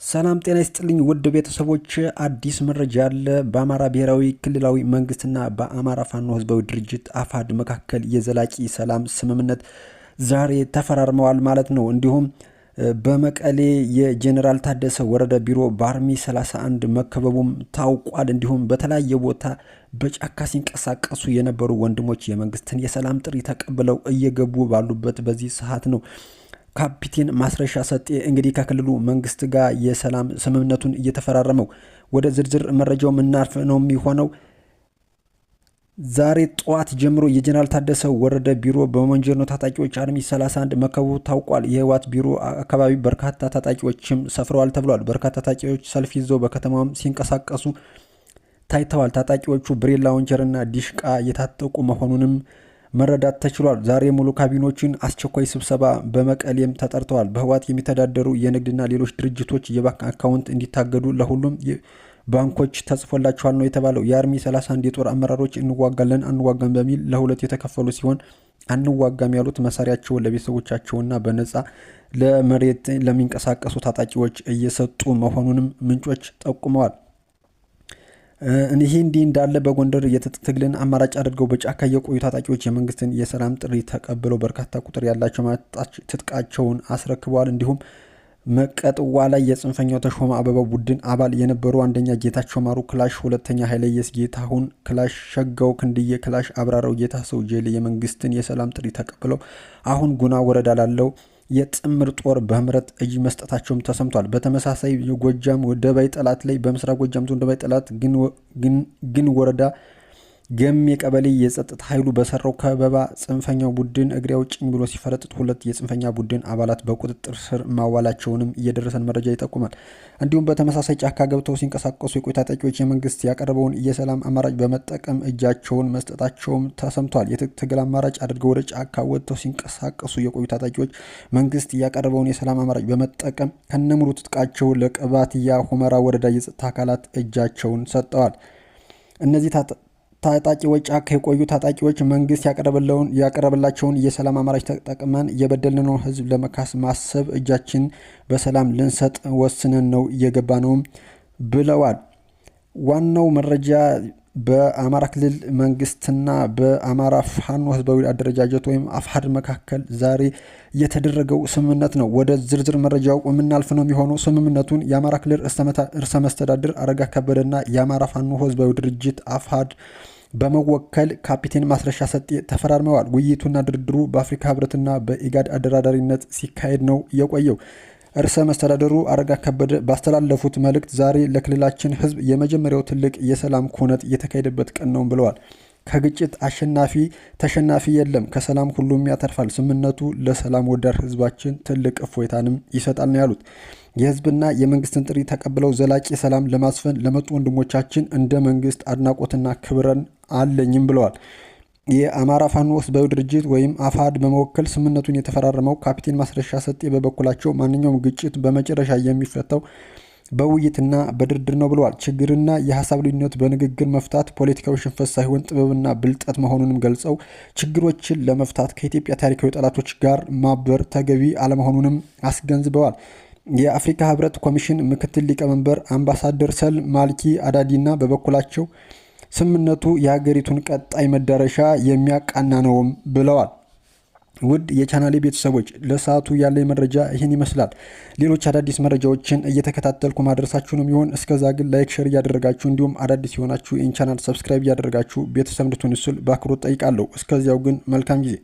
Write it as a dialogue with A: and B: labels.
A: ሰላም ጤና ይስጥልኝ ውድ ቤተሰቦች፣ አዲስ መረጃ አለ። በአማራ ብሔራዊ ክልላዊ መንግስትና በአማራ ፋኖ ህዝባዊ ድርጅት አፋድ መካከል የዘላቂ ሰላም ስምምነት ዛሬ ተፈራርመዋል ማለት ነው። እንዲሁም በመቀሌ የጄኔራል ታደሰ ወረደ ቢሮ በአርሚ 31 መከበቡም ታውቋል። እንዲሁም በተለያየ ቦታ በጫካ ሲንቀሳቀሱ የነበሩ ወንድሞች የመንግስትን የሰላም ጥሪ ተቀብለው እየገቡ ባሉበት በዚህ ሰዓት ነው ካፒቴን ማስረሻ ሰጤ እንግዲህ ከክልሉ መንግስት ጋር የሰላም ስምምነቱን እየተፈራረመው። ወደ ዝርዝር መረጃው ምናልፍ ነው የሚሆነው። ዛሬ ጠዋት ጀምሮ የጄኔራል ታደሰ ወረደ ቢሮ በሞንጀርኖ ታጣቂዎች አርሚ 31 መከበቡ ታውቋል። የህወሓት ቢሮ አካባቢ በርካታ ታጣቂዎችም ሰፍረዋል ተብሏል። በርካታ ታጣቂዎች ሰልፍ ይዘው በከተማውም ሲንቀሳቀሱ ታይተዋል። ታጣቂዎቹ ብሬን ላውንቸርና ዲሽቃ የታጠቁ መሆኑንም መረዳት ተችሏል። ዛሬ ሙሉ ካቢኖችን አስቸኳይ ስብሰባ በመቀሌም ተጠርተዋል። በህወሓት የሚተዳደሩ የንግድና ሌሎች ድርጅቶች የባንክ አካውንት እንዲታገዱ ለሁሉም ባንኮች ተጽፎላቸዋል ነው የተባለው። የአርሚ 31 የጦር አመራሮች እንዋጋለን አንዋጋም በሚል ለሁለት የተከፈሉ ሲሆን አንዋጋም ያሉት መሳሪያቸውን ለቤተሰቦቻቸውና በነፃ ለመሬት ለሚንቀሳቀሱ ታጣቂዎች እየሰጡ መሆኑንም ምንጮች ጠቁመዋል። ይህ እንዲህ እንዳለ በጎንደር የትጥቅ ትግልን አማራጭ አድርገው በጫካ የቆዩ ታጣቂዎች የመንግስትን የሰላም ጥሪ ተቀብለው በርካታ ቁጥር ያላቸው ትጥቃቸውን አስረክበዋል። እንዲሁም መቀጥዋ ላይ የጽንፈኛው ተሾመ አበባው ቡድን አባል የነበሩ አንደኛ ጌታቸው ማሩ ክላሽ፣ ሁለተኛ ኃይለየስ ጌታሁን ክላሽ፣ ሸጋው ክንድዬ ክላሽ፣ አብራራው ጌታሰው ጄሌ የመንግስትን የሰላም ጥሪ ተቀብለው አሁን ጉና ወረዳ ላለው የጥምር ጦር በምህረት እጅ መስጠታቸውም ተሰምቷል። በተመሳሳይ የጎጃም ደባይ ጠላት ላይ በምስራቅ ጎጃም ዞን ደባይ ጠላት ግን ወረዳ ገሜ ቀበሌ የጸጥታ ኃይሉ በሰራው ከበባ ጽንፈኛው ቡድን እግሬ አውጭኝ ብሎ ሲፈረጥጥ ሁለት የጽንፈኛ ቡድን አባላት በቁጥጥር ስር ማዋላቸውንም እየደረሰን መረጃ ይጠቁማል። እንዲሁም በተመሳሳይ ጫካ ገብተው ሲንቀሳቀሱ የቆዩ ታጣቂዎች የመንግስት ያቀረበውን የሰላም አማራጭ በመጠቀም እጃቸውን መስጠታቸውም ተሰምቷል። የትግል አማራጭ አድርገው ወደ ጫካ ወጥተው ሲንቀሳቀሱ የቆዩ ታጣቂዎች መንግስት ያቀረበውን የሰላም አማራጭ በመጠቀም ከነሙሉ ትጥቃቸው ለቅባትያ ሁመራ ወረዳ የጸጥታ አካላት እጃቸውን ሰጠዋል። እነዚህ ታጣቂዎች ጫካ የቆዩ ታጣቂዎች መንግስት ያቀረበላቸውን የሰላም አማራጭ ተጠቅመን የበደልነው ህዝብ ለመካስ ማሰብ እጃችን በሰላም ልንሰጥ ወስነን ነው እየገባ ነውም ብለዋል። ዋናው መረጃ በአማራ ክልል መንግስትና በአማራ ፋኖ ህዝባዊ አደረጃጀት ወይም አፋድ መካከል ዛሬ የተደረገው ስምምነት ነው። ወደ ዝርዝር መረጃው የምናልፍ ነው የሚሆነው። ስምምነቱን የአማራ ክልል ርዕሰ መስተዳድር አረጋ ከበደና የአማራ ፋኖ ህዝባዊ ድርጅት አፋድ በመወከል ካፒቴን ማስረሻ ሰጤ ተፈራርመዋል። ውይይቱና ድርድሩ በአፍሪካ ህብረትና በኢጋድ አደራዳሪነት ሲካሄድ ነው የቆየው። ርዕሰ መስተዳድሩ አረጋ ከበደ ባስተላለፉት መልእክት ዛሬ ለክልላችን ህዝብ የመጀመሪያው ትልቅ የሰላም ኩነት የተካሄደበት ቀን ነው ብለዋል። ከግጭት አሸናፊ ተሸናፊ የለም፣ ከሰላም ሁሉም ያተርፋል። ስምምነቱ ለሰላም ወዳድ ህዝባችን ትልቅ እፎይታንም ይሰጣል ነው ያሉት። የህዝብና የመንግስትን ጥሪ ተቀብለው ዘላቂ ሰላም ለማስፈን ለመጡ ወንድሞቻችን እንደ መንግስት አድናቆትና ክብረን አለኝም ብለዋል። የአማራ ፋኖ ህዝባዊ ድርጅት ወይም አፋድ በመወከል ስምምነቱን የተፈራረመው ካፒቴን ማስረሻ ሰጤ በበኩላቸው ማንኛውም ግጭት በመጨረሻ የሚፈታው በውይይትና በድርድር ነው ብለዋል። ችግርና የሀሳብ ልዩነት በንግግር መፍታት ፖለቲካዊ ሽንፈት ሳይሆን ጥበብና ብልጠት መሆኑንም ገልጸው ችግሮችን ለመፍታት ከኢትዮጵያ ታሪካዊ ጠላቶች ጋር ማበር ተገቢ አለመሆኑንም አስገንዝበዋል። የአፍሪካ ህብረት ኮሚሽን ምክትል ሊቀመንበር አምባሳደር ሰል ማልኪ አዳዲና በበኩላቸው ስምምነቱ የሀገሪቱን ቀጣይ መዳረሻ የሚያቃና ነውም ብለዋል። ውድ የቻናሌ ቤተሰቦች ለሰዓቱ ያለ መረጃ ይህን ይመስላል። ሌሎች አዳዲስ መረጃዎችን እየተከታተልኩ ማድረሳችሁ ነው የሚሆን። እስከዛ ግን ላይክ፣ ሼር እያደረጋችሁ እንዲሁም አዳዲስ የሆናችሁ ይህን ቻናል ሰብስክራይብ እያደረጋችሁ ቤተሰብ እንድትሆኑ ስል በአክብሮት ጠይቃለሁ። እስከዚያው ግን መልካም ጊዜ